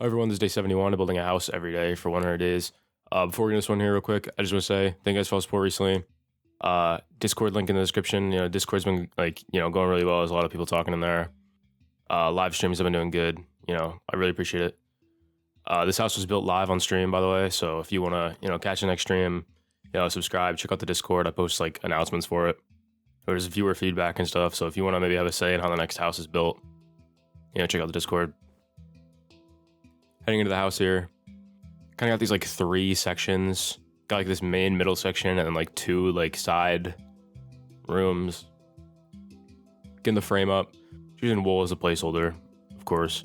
Hi everyone, this is day 71 of building a house every day for 100 days. Before we get this one here real quick, I just want to say thank you guys for all the support recently. Discord link in the description. Discord's been going really well. There's a lot of people talking in there. Live streams have been doing good. I really appreciate it. This house was built live on stream, by the way. So if you want to, catch the next stream, subscribe, check out the Discord. I post like announcements for it. There's viewer feedback and stuff. So if you want to maybe have a say in how the next house is built, check out the Discord. Heading into the house here, kind of got these like 3 sections. Got like this main middle section and then like 2 like side rooms. Getting the frame up. Using wool as a placeholder, of course.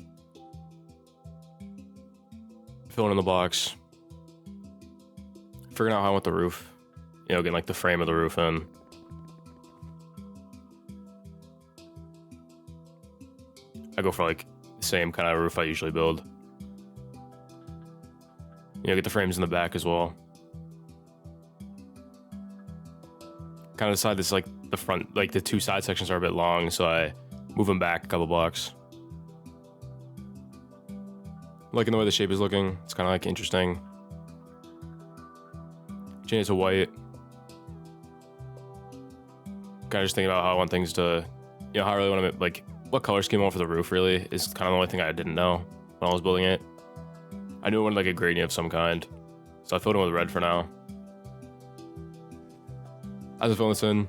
Filling in the blocks. Figuring out how I want the roof. Getting like the frame of the roof in. I go for like the same kind of roof I usually build. Get the frames in the back as well. Kind of decide this like the front, like the 2 side sections are a bit long, so I move them back a couple blocks. Liking the way the shape is looking. It's kind of like interesting. Change it to white. Kind of just thinking about how I want things to, how I really want to like what color scheme I want for the roof. Really is kind of the only thing I didn't know when I was building it. I knew I wanted like a gradient of some kind, so I filled in with red for now. As I fill this in,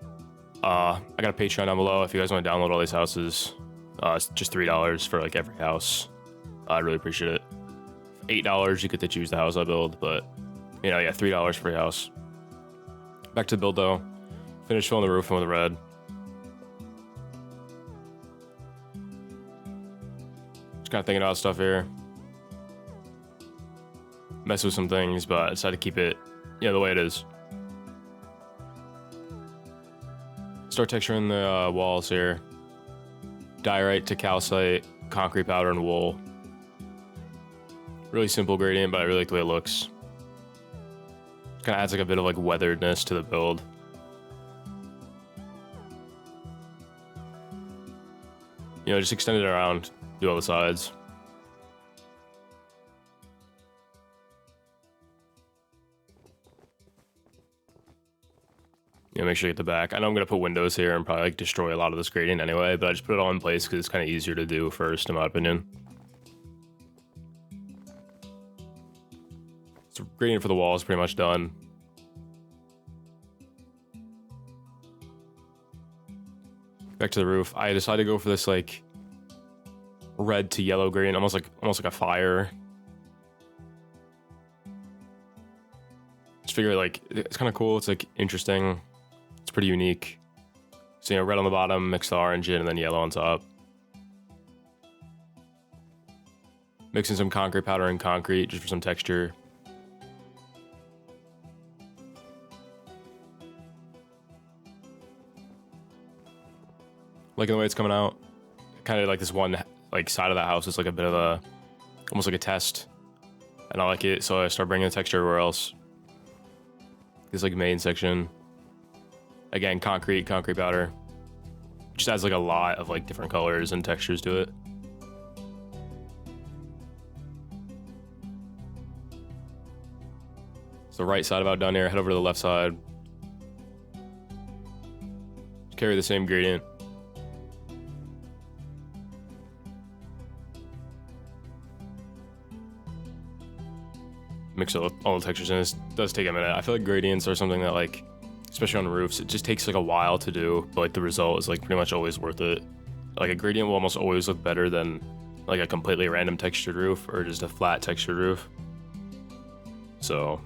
I got a Patreon down below if you guys want to download all these houses. It's just $3 for like every house. I'd really appreciate it. $8 you get to choose the house I build, but $3 for your house. Back to the build though. Finished filling the roof in with red. Just kind of thinking about stuff here. Mess with some things, but I decided to keep it, the way it is. Start texturing the walls here. Diorite to calcite, concrete powder, and wool. Really simple gradient, but I really like the way it looks. Kind of adds like a bit of like weatheredness to the build. Just extend it around, do all the sides. Make sure you get the back. I know I'm going to put windows here and probably like destroy a lot of this gradient anyway, but I just put it all in place because it's kind of easier to do first, in my opinion. So gradient for the wall is pretty much done. Back to the roof. I decided to go for this like red to yellow gradient, almost like a fire. Just figure like it's kind of cool. It's like interesting. It's pretty unique. So, red on the bottom, mix the orange in, and then yellow on top. Mixing some concrete powder and concrete just for some texture. Liking the way it's coming out. Kind of like this one like side of the house is like a bit of a, almost like a test. And I like it, so I start bringing the texture everywhere else. This like main section. Again, concrete powder. Just adds like a lot of like different colors and textures to it. So right side about done here, head over to the left side. Carry the same gradient. Mix all the textures in. It does take a minute. I feel like gradients are something that like, especially on roofs, it just takes like a while to do, but like the result is like pretty much always worth it. Like a gradient will almost always look better than like a completely random textured roof or just a flat textured roof. So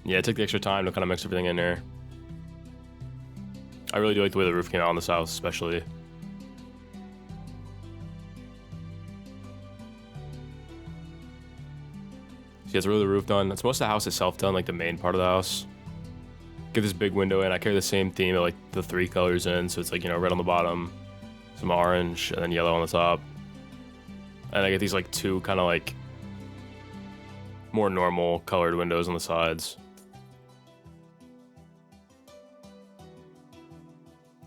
yeah, take the extra time to kind of mix everything in there. I really do like the way the roof came out on this house, especially. So yeah, it's really the roof done. That's most of the house itself done, like the main part of the house. Get this big window in. I carry the same theme of like the 3 colors in, so it's like red on the bottom, some orange, and then yellow on the top. And I get these like 2 kind of like more normal colored windows on the sides.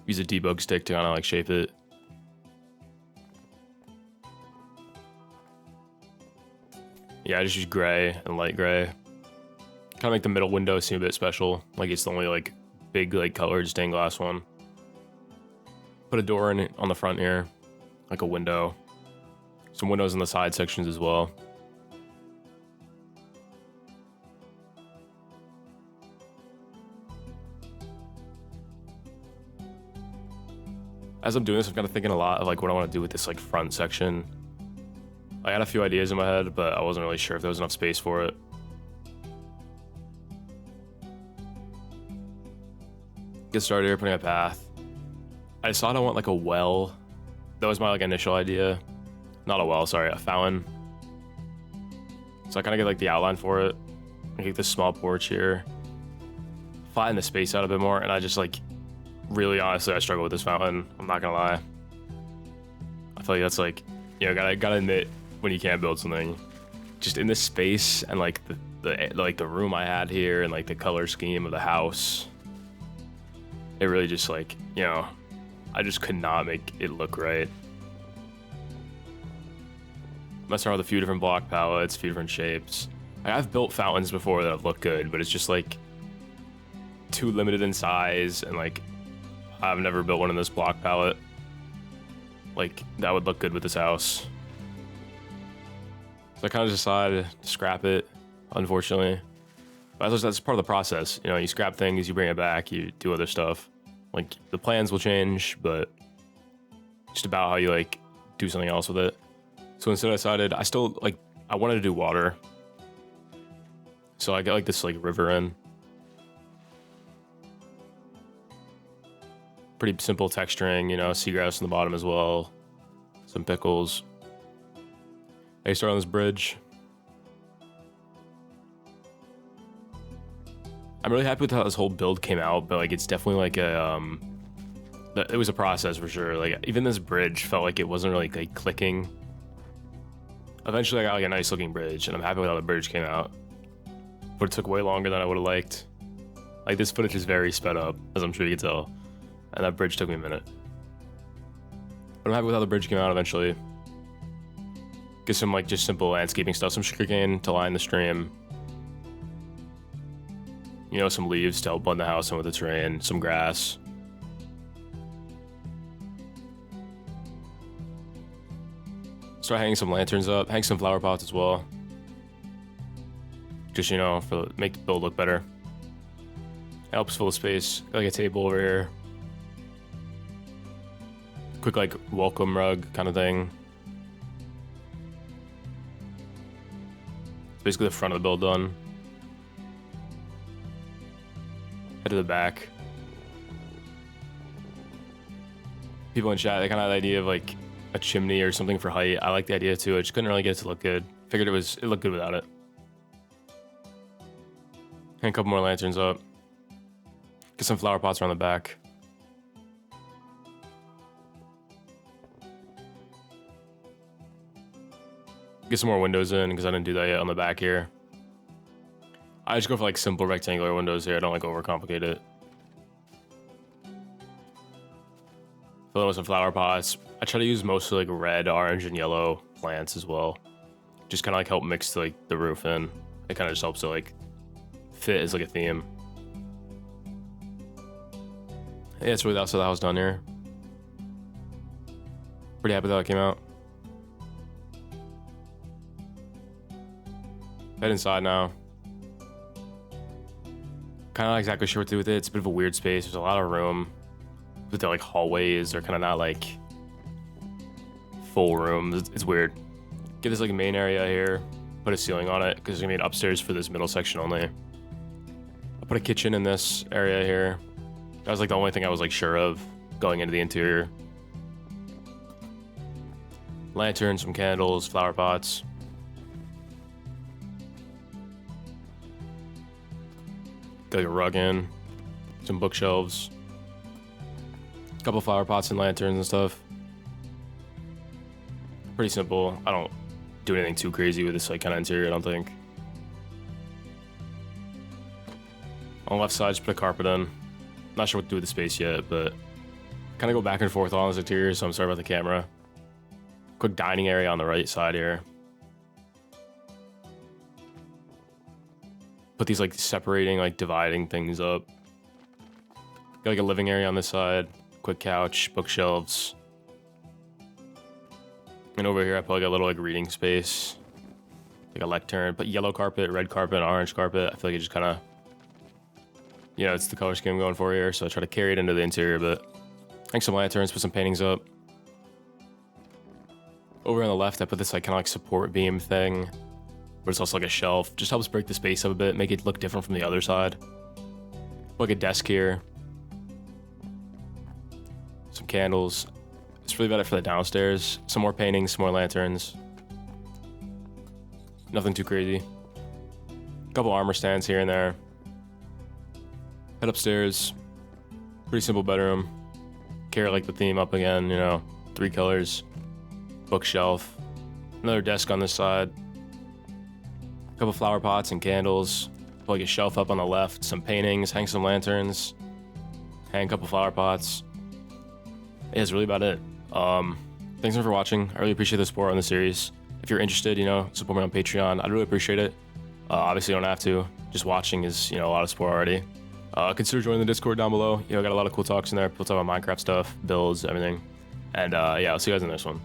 Use a debug stick to kind of like shape it. Yeah, I just use gray and light gray. Kind of make the middle window seem a bit special. Like it's the only like big like colored stained glass one. Put a door in it on the front here, like a window. Some windows in the side sections as well. As I'm doing this, I'm kind of thinking a lot of like what I want to do with this like front section. I had a few ideas in my head, but I wasn't really sure if there was enough space for it. Get started here, putting a path. I decided I want like a well. That was my like initial idea. Not a well, sorry, a fountain. So I kind of get like the outline for it. I get this small porch here. Flatten the space out a bit more, and I just like, really honestly, I struggle with this fountain. I'm not gonna lie. I feel like that's like, you know, gotta admit when you can't build something. Just in this space and like the room I had here and like the color scheme of the house. It really just like, you know, I just could not make it look right. Messing around with a few different block palettes, a few different shapes. Like, I've built fountains before that have looked good, but it's just like too limited in size, and like I've never built one in this block palette. Like that would look good with this house. So I kind of decided to scrap it, unfortunately. But that's part of the process. You know, you scrap things, you bring it back, you do other stuff. Like the plans will change, but just about how you like do something else with it. So instead I decided I wanted to do water. So I got like this like river in. Pretty simple texturing, you know, seagrass on the bottom as well. Some pickles. I start on this bridge. I'm really happy with how this whole build came out, but like it's definitely like it was a process for sure. Like even this bridge felt like it wasn't really like clicking. Eventually I got like a nice looking bridge, and I'm happy with how the bridge came out. But it took way longer than I would have liked. Like this footage is very sped up, as I'm sure you can tell. And that bridge took me a minute. But I'm happy with how the bridge came out eventually. Get some like just simple landscaping stuff, some sugarcane to line the stream. You know, some leaves to help blend the house in with the terrain, some grass. Start hanging some lanterns up, hang some flower pots as well. Just, you know, make the build look better. Helps fill the space. Got like a table over here. Quick like welcome rug kind of thing. Basically the front of the build done. Head to the back. People in chat, they kind of had the idea of like a chimney or something for height. I like the idea too. I just couldn't really get it to look good. Figured it looked good without it. Hang a couple more lanterns up. Get some flower pots around the back. Get some more windows in because I didn't do that yet on the back here. I just go for like simple rectangular windows here. I don't like overcomplicate it. Fill in with some flower pots. I try to use mostly like red, orange, and yellow plants as well. Just kind of like help mix like the roof in. It kind of just helps to like fit as like a theme. Yeah, that's really that's how that was done here. Pretty happy with how it came out. Head inside now. Kind of not exactly sure what to do with it. It's a bit of a weird space. There's a lot of room. But the like hallways are kind of not like full rooms. It's weird. Get this like main area here. Put a ceiling on it because there's gonna be an upstairs for this middle section only. I'll put a kitchen in this area here. That was like the only thing I was like sure of going into the interior. Lanterns, some candles, flower pots. Got like a rug in, some bookshelves, a couple flower pots and lanterns and stuff. Pretty simple. I don't do anything too crazy with this like kind of interior, I don't think. On the left side, just put a carpet in. Not sure what to do with the space yet, but kind of go back and forth on this interior, so I'm sorry about the camera. Quick dining area on the right side here. put these like separating, like dividing things up. Got like a living area on this side, quick couch, bookshelves. And over here I put like a little like reading space, like a lectern, but yellow carpet, red carpet, orange carpet. I feel like it just kind of, you know, it's the color scheme I'm going for here. So I try to carry it into the interior a bit. Hang some lanterns, put some paintings up. Over on the left, I put this like kind of like support beam thing, but it's also like a shelf. Just helps break the space up a bit, make it look different from the other side. Like a desk here. Some candles. It's really about it for the downstairs. Some more paintings, some more lanterns. Nothing too crazy. Couple armor stands here and there. Head upstairs. Pretty simple bedroom. Carry like the theme up again, you know, 3 colors. Bookshelf. Another desk on this side. Couple flower pots and candles. Put like a shelf up on the left. Some paintings, hang some lanterns. Hang a couple flower pots. Yeah, that's really about it. Thanks for watching. I really appreciate the support on the series. If you're interested, you know, support me on Patreon. I'd really appreciate it. Obviously, you don't have to. Just watching is, you know, a lot of support already. Consider joining the Discord down below. You know, I got a lot of cool talks in there. People talk about Minecraft stuff, builds, everything. And yeah, I'll see you guys in the next one.